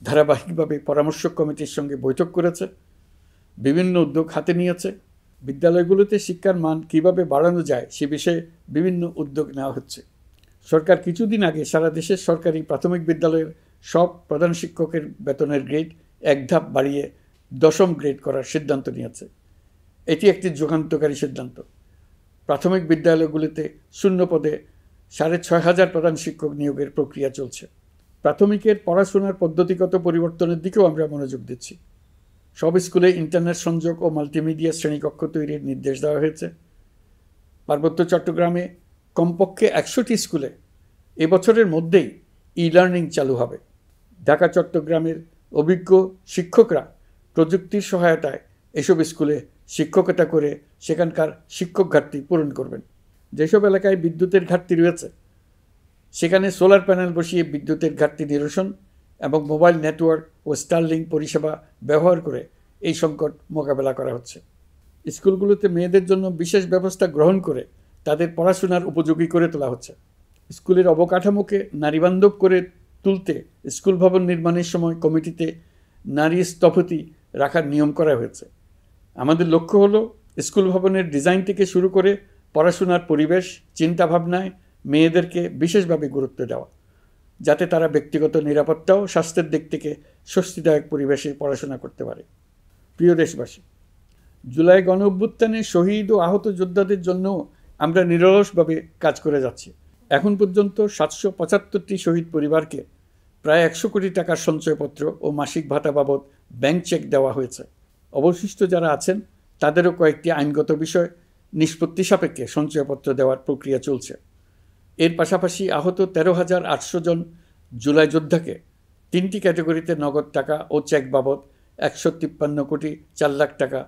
ধারাবাহিকভাবে পরামর্শ কমিটির সঙ্গে বৈঠক করেছে, বিভিন্ন উদ্যোগ হাতে নিয়েছে। বিদ্যালয়গুলোতে শিক্ষার মান কীভাবে বাড়ানো যায় সে বিষয়ে বিভিন্ন উদ্যোগ নেওয়া হচ্ছে। সরকার কিছুদিন আগে সারা দেশের সরকারি প্রাথমিক বিদ্যালয়ের সব প্রধান শিক্ষকের বেতনের গ্রেড 1 ধাপ বাড়িয়ে 10ম গ্রেড করার সিদ্ধান্ত নিয়েছে। এটি একটি যুগান্তকারী সিদ্ধান্ত। প্রাথমিক বিদ্যালয়গুলিতে শূন্য পদে 6,500 প্রধান শিক্ষক নিয়োগের প্রক্রিয়া চলছে। প্রাথমিকের পড়াশোনার পদ্ধতিগত পরিবর্তনের দিকেও আমরা মনোযোগ দিচ্ছি। সব স্কুলে ইন্টারনেট সংযোগ ও মাল্টিমিডিয়া শ্রেণীকক্ষ তৈরির নির্দেশ দেওয়া হয়েছে। পার্বত্য চট্টগ্রামে কমপক্ষে 100টি স্কুলে এবছরের মধ্যেই ই-লার্নিং চালু হবে। ঢাকা চট্টগ্রামের অভিজ্ঞ শিক্ষকরা প্রযুক্তির সহায়তায় এসব স্কুলে শিক্ষকতা করে সেখানকার শিক্ষক ঘাটতি পূরণ করবেন। যেসব এলাকায় বিদ্যুতের ঘাটতি রয়েছে সেখানে সোলার প্যানেল বসিয়ে বিদ্যুতের ঘাটতি নিরসন এবং মোবাইল নেটওয়ার্ক ও স্টারলিংক পরিষেবা ব্যবহার করে এই সংকট মোকাবেলা করা হচ্ছে। স্কুলগুলোতে মেয়েদের জন্য বিশেষ ব্যবস্থা গ্রহণ করে তাদের পড়াশোনার উপযোগী করে তোলা হচ্ছে। স্কুলের অবকাঠামোকে নারীবান্ধব করে তুলতে স্কুল ভবন নির্মাণের সময় কমিটিতে নারী স্থপতি রাখার নিয়ম করা হয়েছে। আমাদের লক্ষ্য হলো স্কুল ভবনের ডিজাইন থেকে শুরু করে পড়াশোনার পরিবেশ চিন্তাভাবনায় মেয়েদেরকে বিশেষভাবে গুরুত্ব দেওয়া, যাতে তারা ব্যক্তিগত নিরাপত্তা ও স্বাস্থ্যের দিক থেকে স্বস্তিদায়ক পরিবেশে পড়াশোনা করতে পারে। প্রিয় দেশবাসী, জুলাই গণ অভ্যুত্থানে শহীদ ও আহত যোদ্ধাদের জন্য আমরা নিরলসভাবে কাজ করে যাচ্ছি। এখন পর্যন্ত 775টি শহীদ পরিবারকে প্রায় 100 কোটি টাকার সঞ্চয়পত্র ও মাসিক ভাতা বাবদ ব্যাংক চেক দেওয়া হয়েছে। অবশিষ্ট যারা আছেন তাদেরও কয়েকটি আইনগত বিষয় নিষ্পত্তি সাপেক্ষে সঞ্চয়পত্র দেওয়ার প্রক্রিয়া চলছে। এর পাশাপাশি আহত 13,800 জন জুলাই যোদ্ধাকে 3টি ক্যাটাগরিতে নগদ টাকা ও চেক বাবদ 153 কোটি 4 লাখ টাকা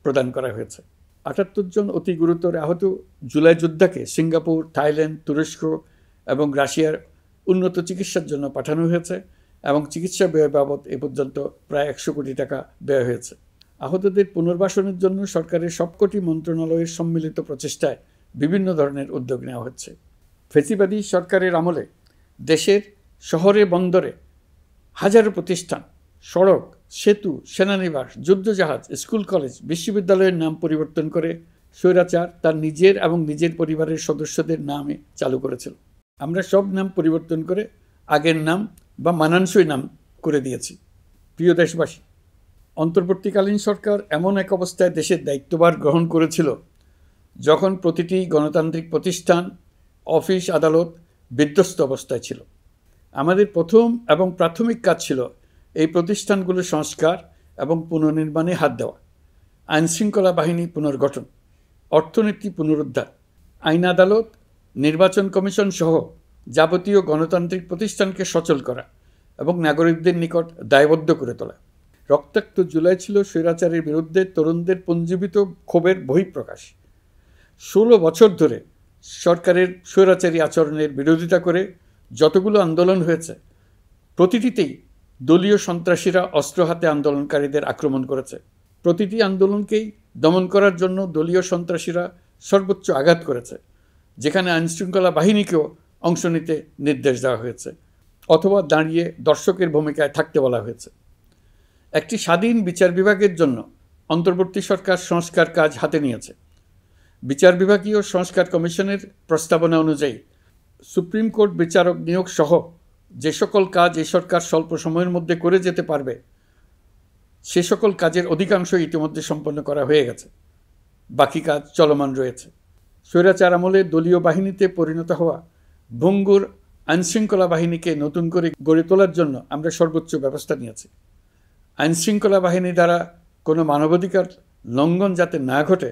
প্রদান করা হয়েছে। 78 জন অতি গুরুতর আহত জুলাই যোদ্ধাকে সিঙ্গাপুর, থাইল্যান্ড, তুরস্ক এবং রাশিয়ার উন্নত চিকিৎসার জন্য পাঠানো হয়েছে এবং চিকিৎসা ব্যয় বাবদ এ পর্যন্ত প্রায় 100 কোটি টাকা ব্যয় হয়েছে। আহতদের পুনর্বাসনের জন্য সরকারের সবকটি মন্ত্রণালয়ের সম্মিলিত প্রচেষ্টায় বিভিন্ন ধরনের উদ্যোগ নেওয়া হচ্ছে। ফেসিবাদী সরকারের আমলে দেশের শহরে বন্দরে হাজারো প্রতিষ্ঠান, সড়ক, সেতু, সেনানিবাস, যুদ্ধজাহাজ, স্কুল, কলেজ, বিশ্ববিদ্যালয়ের নাম পরিবর্তন করে স্বৈরাচার তার নিজের এবং নিজের পরিবারের সদস্যদের নামে চালু করেছিল। আমরা সব নাম পরিবর্তন করে আগের নাম বা মানানসই নাম করে দিয়েছি। প্রিয় দেশবাসী, অন্তর্বর্তীকালীন সরকার এমন এক অবস্থায় দেশের দায়িত্বভার গ্রহণ করেছিল যখন প্রতিটি গণতান্ত্রিক প্রতিষ্ঠান, অফিস, আদালত বিধ্বস্ত অবস্থায় ছিল। আমাদের প্রথম এবং প্রাথমিক কাজ ছিল এই প্রতিষ্ঠানগুলো সংস্কার এবং পুনর্নির্মাণে হাত দেওয়া, আইনশৃঙ্খলা বাহিনী পুনর্গঠন, অর্থনীতি পুনরুদ্ধার, আইন আদালত, নির্বাচন কমিশন সহ যাবতীয় গণতান্ত্রিক প্রতিষ্ঠানকে সচল করা এবং নাগরিকদের নিকট দায়বদ্ধ করে তোলা। রক্তাক্ত জুলাই ছিল স্বৈরাচারের বিরুদ্ধে তরুণদের পুঞ্জীবিত ক্ষোভের বহিঃপ্রকাশ। 16 বছর ধরে সরকারের স্বৈরাচারী আচরণের বিরোধিতা করে যতগুলো আন্দোলন হয়েছে, প্রতিটিতেই দলীয় সন্ত্রাসীরা অস্ত্র হাতে আন্দোলনকারীদের আক্রমণ করেছে। প্রতিটি আন্দোলনকেই দমন করার জন্য দলীয় সন্ত্রাসীরা সর্বোচ্চ আঘাত করেছে, যেখানে আইনশৃঙ্খলা বাহিনীকেও অংশ নিতে নির্দেশ দেওয়া হয়েছে অথবা দাঁড়িয়ে দর্শকের ভূমিকায় থাকতে বলা হয়েছে। একটি স্বাধীন বিচার বিভাগের জন্য অন্তর্বর্তী সরকার সংস্কার কাজ হাতে নিয়েছে। বিচার বিভাগীয় সংস্কার কমিশনের প্রস্তাবনা অনুযায়ী সুপ্রিম কোর্ট বিচারক নিয়োগ সহ যে সকল কাজ এই সরকার স্বল্প সময়ের মধ্যে করে যেতে পারবে, সে সকল কাজের অধিকাংশ ইতিমধ্যে সম্পন্ন করা হয়ে গেছে। বাকি কাজ চলমান রয়েছে। স্বৈরাচার আমলে দলীয় বাহিনীতে পরিণত হওয়া ভঙ্গুর আইনশৃঙ্খলা বাহিনীকে নতুন করে গড়ে তোলার জন্য আমরা সর্বোচ্চ ব্যবস্থা নিয়েছি। আইনশৃঙ্খলা বাহিনী দ্বারা কোনো মানবাধিকার লঙ্ঘন যাতে না ঘটে,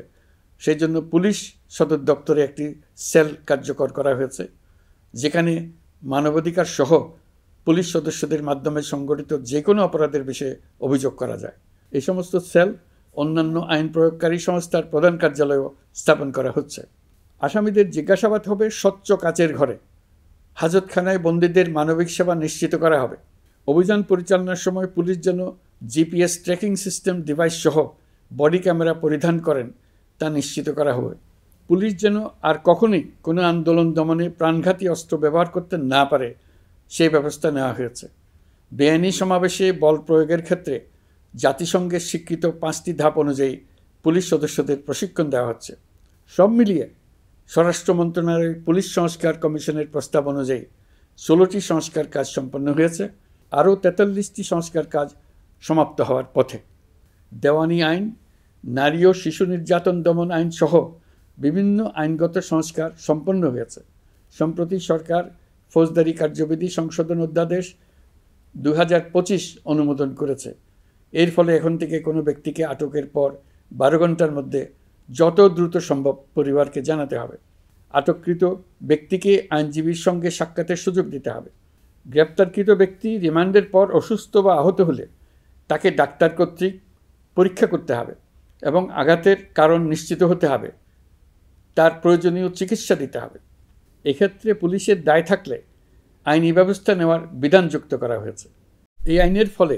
সেই জন্য পুলিশ সদর দপ্তরে একটি সেল কার্যকর করা হয়েছে, যেখানে মানবাধিকার সহ পুলিশ সদস্যদের মাধ্যমে সংগঠিত যে কোনো অপরাধের বিষয়ে অভিযোগ করা যায়। এই সমস্ত সেল অন্যান্য আইন প্রয়োগকারী সংস্থার প্রধান কার্যালয়ও স্থাপন করা হচ্ছে। আসামিদের জিজ্ঞাসাবাদ হবে স্বচ্ছ কাচের ঘরে। হাজতখানায় বন্দীদের মানবিক সেবা নিশ্চিত করা হবে। অভিযান পরিচালনার সময় পুলিশ যেন জিপিএস ট্র্যাকিং সিস্টেম ডিভাইস সহ বডি ক্যামেরা পরিধান করেন তা নিশ্চিত করা হবে। পুলিশ যেন আর কখনোই কোনো আন্দোলন দমনে প্রাণঘাতী অস্ত্র ব্যবহার করতে না পারে, সেই ব্যবস্থা নেওয়া হয়েছে। বেআইনি সমাবেশে বল প্রয়োগের ক্ষেত্রে জাতিসংঘের স্বীকৃত 5টি ধাপ অনুযায়ী পুলিশ সদস্যদের প্রশিক্ষণ দেওয়া হচ্ছে। সব মিলিয়ে স্বরাষ্ট্র মন্ত্রণালয়ের পুলিশ সংস্কার কমিশনের প্রস্তাব অনুযায়ী 16টি সংস্কার কাজ সম্পন্ন হয়েছে। আরও 43টি সংস্কার কাজ সমাপ্ত হওয়ার পথে। দেওয়ানি আইন, নারী ও শিশু নির্যাতন দমন আইন সহ বিভিন্ন আইনগত সংস্কার সম্পন্ন হয়েছে। সম্প্রতি সরকার ফৌজদারি কার্যবিধি সংশোধন অধ্যাদেশ 2025 অনুমোদন করেছে। এর ফলে এখন থেকে কোনো ব্যক্তিকে আটকের পর 12 ঘন্টার মধ্যে যত দ্রুত সম্ভব পরিবারকে জানাতে হবে। আটককৃত ব্যক্তিকে আইনজীবীর সঙ্গে সাক্ষাতের সুযোগ দিতে হবে। গ্রেপ্তারকৃত ব্যক্তি রিমান্ডের পর অসুস্থ বা আহত হলে তাকে ডাক্তার কর্তৃক পরীক্ষা করতে হবে এবং আঘাতের কারণ নিশ্চিত হতে হবে। তার প্রয়োজনীয় চিকিৎসা দিতে হবে। এক্ষেত্রে পুলিশের দায় থাকলে আইনি ব্যবস্থা নেওয়ার বিধান যুক্ত করা হয়েছে। এই আইনের ফলে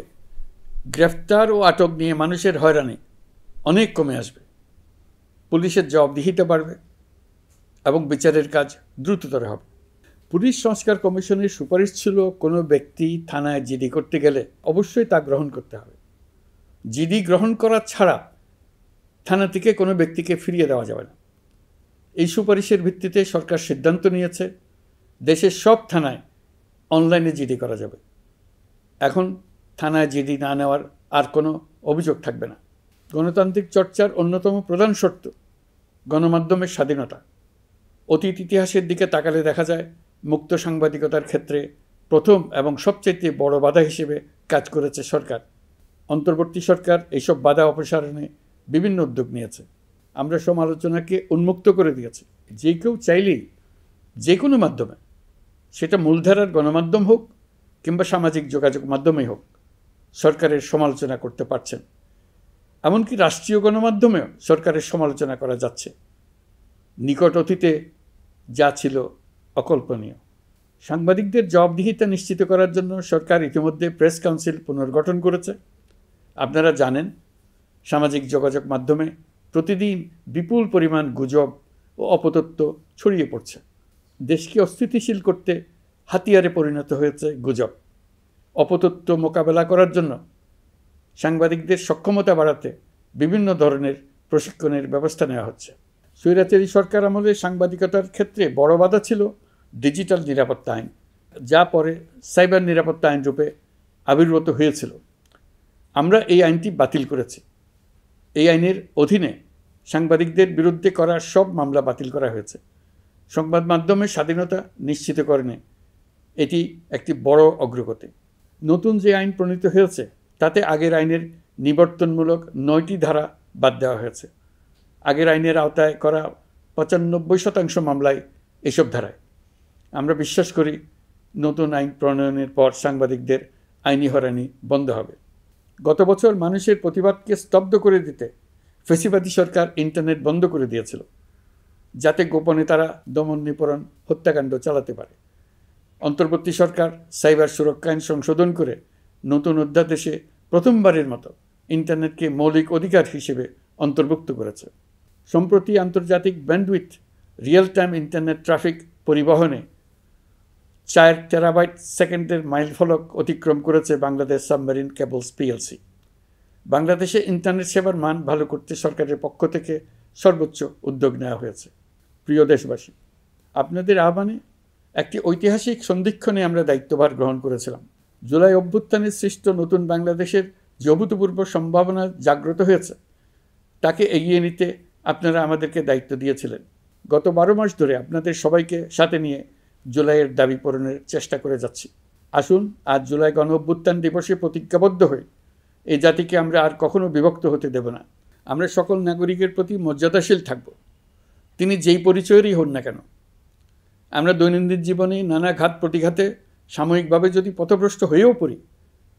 গ্রেফতার ও আটক নিয়ে মানুষের হয়রানি অনেক কমে আসবে, পুলিশের জবাবদিহিতা বাড়বে এবং বিচারের কাজ দ্রুততর হবে। পুলিশ সংস্কার কমিশনের সুপারিশ ছিল কোনো ব্যক্তি থানায় জিডি করতে গেলে অবশ্যই তা গ্রহণ করতে হবে। জিডি গ্রহণ করা ছাড়া থানা থেকে কোনো ব্যক্তিকে ফিরিয়ে দেওয়া যাবে না। এই সুপারিশের ভিত্তিতে সরকার সিদ্ধান্ত নিয়েছে দেশের সব থানায় অনলাইনে জিডি করা যাবে। এখন থানায় জিডি না নেওয়ার আর কোনো অভিযোগ থাকবে না। গণতান্ত্রিক চর্চার অন্যতম প্রধান শর্ত গণমাধ্যমের স্বাধীনতা। অতীত ইতিহাসের দিকে তাকালে দেখা যায় মুক্ত সাংবাদিকতার ক্ষেত্রে প্রথম এবং সবচেয়ে বড় বাধা হিসেবে কাজ করেছে সরকার। অন্তর্বর্তী সরকার এইসব বাধা অপসারণে বিভিন্ন উদ্যোগ নিয়েছে। আমরা সমালোচনাকে উন্মুক্ত করে দিয়েছি। যে কেউ চাইলেই যে কোনো মাধ্যমে, সেটা মূলধারার গণমাধ্যম হোক কিংবা সামাজিক যোগাযোগ মাধ্যমেই হোক, সরকারের সমালোচনা করতে পারছেন। এমনকি রাষ্ট্রীয় গণমাধ্যমেও সরকারের সমালোচনা করা যাচ্ছে। নিকট অতীতে যা ছিল অকল্পনীয়। সাংবাদিকদের জবাবদিহিতা নিশ্চিত করার জন্য সরকার ইতিমধ্যে প্রেস কাউন্সিল পুনর্গঠন করেছে। আপনারা জানেন, সামাজিক যোগাযোগ মাধ্যমে প্রতিদিন বিপুল পরিমাণ গুজব ও অপতথ্য ছড়িয়ে পড়ছে। দেশকে অস্থিতিশীল করতে হাতিয়ারে পরিণত হয়েছে গুজব। অপতথ্য মোকাবেলা করার জন্য সাংবাদিকদের সক্ষমতা বাড়াতে বিভিন্ন ধরনের প্রশিক্ষণের ব্যবস্থা নেওয়া হচ্ছে। স্বৈরাচারী সরকার আমলে সাংবাদিকতার ক্ষেত্রে বড় বাধা ছিল ডিজিটাল নিরাপত্তা আইন, যা পরে সাইবার নিরাপত্তা আইন রূপে আবির্ভূত হয়েছিল। আমরা এই আইনটি বাতিল করেছি। এই আইনের অধীনে সাংবাদিকদের বিরুদ্ধে করা সব মামলা বাতিল করা হয়েছে। সংবাদ মাধ্যমের স্বাধীনতা নিশ্চিতকরণে এটি একটি বড় অগ্রগতি। নতুন যে আইন প্রণীত হয়েছে তাতে আগের আইনের নিবর্তনমূলক 9টি ধারা বাদ দেওয়া হয়েছে। আগের আইনের আওতায় করা 95% মামলায় এসব ধারায়। আমরা বিশ্বাস করি নতুন আইন প্রণয়নের পর সাংবাদিকদের আইনি হয়রানি বন্ধ হবে। গত বছর মানুষের প্রতিবাদকে স্তব্ধ করে দিতে ফ্যাসিবাদী সরকার ইন্টারনেট বন্ধ করে দিয়েছিল, যাতে গোপনে তারা দমন নিপীড়ন হত্যাকাণ্ড চালাতে পারে। অন্তর্বর্তী সরকার সাইবার সুরক্ষা আইন সংশোধন করে নতুন অধ্যাদেশে প্রথমবারের মতো ইন্টারনেটকে মৌলিক অধিকার হিসেবে অন্তর্ভুক্ত করেছে। সম্প্রতি আন্তর্জাতিক bandwidth real time internet traffic পরিবহনে 4 টেরাবাইট সেকেন্ডের মাইলফলক অতিক্রম করেছে বাংলাদেশ সাবমেরিন কেবলস পিএলসি। বাংলাদেশে ইন্টারনেট সেবার মান ভালো করতে সরকারের পক্ষ থেকে সর্বোচ্চ উদ্যোগ নেওয়া হয়েছে। প্রিয় দেশবাসী, আপনাদের আহ্বানে একটি ঐতিহাসিক সন্ধিক্ষণে আমরা দায়িত্বভার গ্রহণ করেছিলাম। জুলাই অভ্যুত্থানে সৃষ্ট নতুন বাংলাদেশের যে অভূতপূর্ব সম্ভাবনা জাগ্রত হয়েছে, তাকে এগিয়ে নিতে আপনারা আমাদেরকে দায়িত্ব দিয়েছিলেন। গত 12 মাস ধরে আপনাদের সবাইকে সাথে নিয়ে জুলাইয়ের দাবি পূরণের চেষ্টা করে যাচ্ছি। আসুন আজ জুলাই গণ অভ্যুত্থান দিবসে প্রতিজ্ঞাবদ্ধ হই এই জাতিকে আমরা আর কখনো বিভক্ত হতে দেব না। আমরা সকল নাগরিকের প্রতি মর্যাদাশীল থাকব, তিনি যেই পরিচয়েরই হন না কেন। আমরা দৈনন্দিন জীবনে নানা ঘাত প্রতিঘাতে সাময়িকভাবে যদি পথভ্রষ্ট হয়েও পড়ি,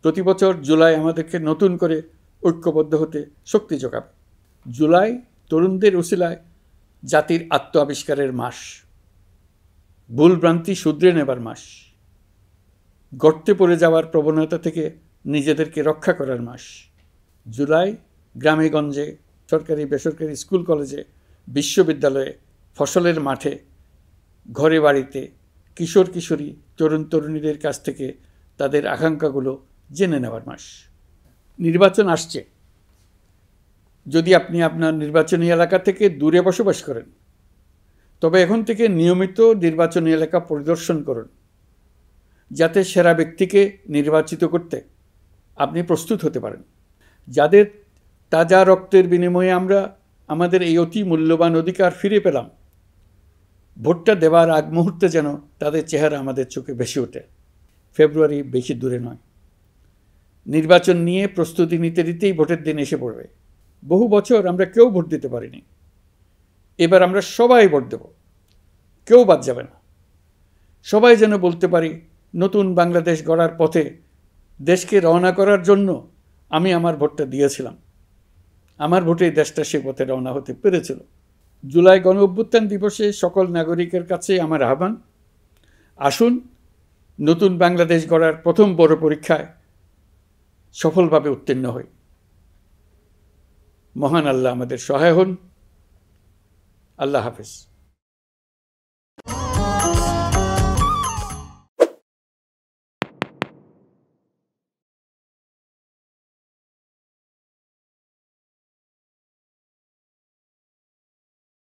প্রতি বছর জুলাই আমাদেরকে নতুন করে ঐক্যবদ্ধ হতে শক্তি যোগাবে। জুলাই তরুণদের উসিলায় জাতির আত্ম আবিষ্কারের মাস, ভুলভ্রান্তি শুধরে নেবার মাস, গর্তে পড়ে যাওয়ার প্রবণতা থেকে নিজেদেরকে রক্ষা করার মাস। জুলাই গ্রামে গঞ্জে, সরকারি বেসরকারি স্কুল কলেজে, বিশ্ববিদ্যালয়ে, ফসলের মাঠে, ঘরে বাড়িতে কিশোর কিশোরী তরুণ তরুণীদের কাছ থেকে তাদের আকাঙ্ক্ষাগুলো জেনে নেওয়ার মাস। নির্বাচন আসছে। যদি আপনি আপনার নির্বাচনী এলাকা থেকে দূরে বসবাস করেন, তবে এখন থেকে নিয়মিত নির্বাচনী এলাকা পরিদর্শন করুন, যাতে সেরা ব্যক্তিকে নির্বাচিত করতে আপনি প্রস্তুত হতে পারেন। যাদের তাজা রক্তের বিনিময়ে আমরা আমাদের এই অতি মূল্যবান অধিকার ফিরে পেলাম, ভোটটা দেওয়ার আগ মুহূর্তে যেন তাদের চেহারা আমাদের চোখে ভেসে ওঠে। ফেব্রুয়ারি বেশি দূরে নয়। নির্বাচন নিয়ে প্রস্তুতি নিতে নিতেই ভোটের দিন এসে পড়বে। বহু বছর আমরা কেউ ভোট দিতে পারিনি। এবার আমরা সবাই ভোট দেব, কেউ বাদ যাবে না। সবাই যেন বলতে পারি, নতুন বাংলাদেশ গড়ার পথে দেশকে রওনা করার জন্য আমি আমার ভোটটা দিয়েছিলাম। আমার ভোটেই দেশটা সে পথে রওনা হতে পেরেছিল। জুলাই গণ অভ্যুত্থান দিবসে সকল নাগরিকের কাছে আমার আহ্বান, আসুন নতুন বাংলাদেশ গড়ার প্রথম বড় পরীক্ষায় সফলভাবে উত্তীর্ণ হই। মহান আল্লাহ আমাদের সহায় হন। আল্লাহ হাফেজ।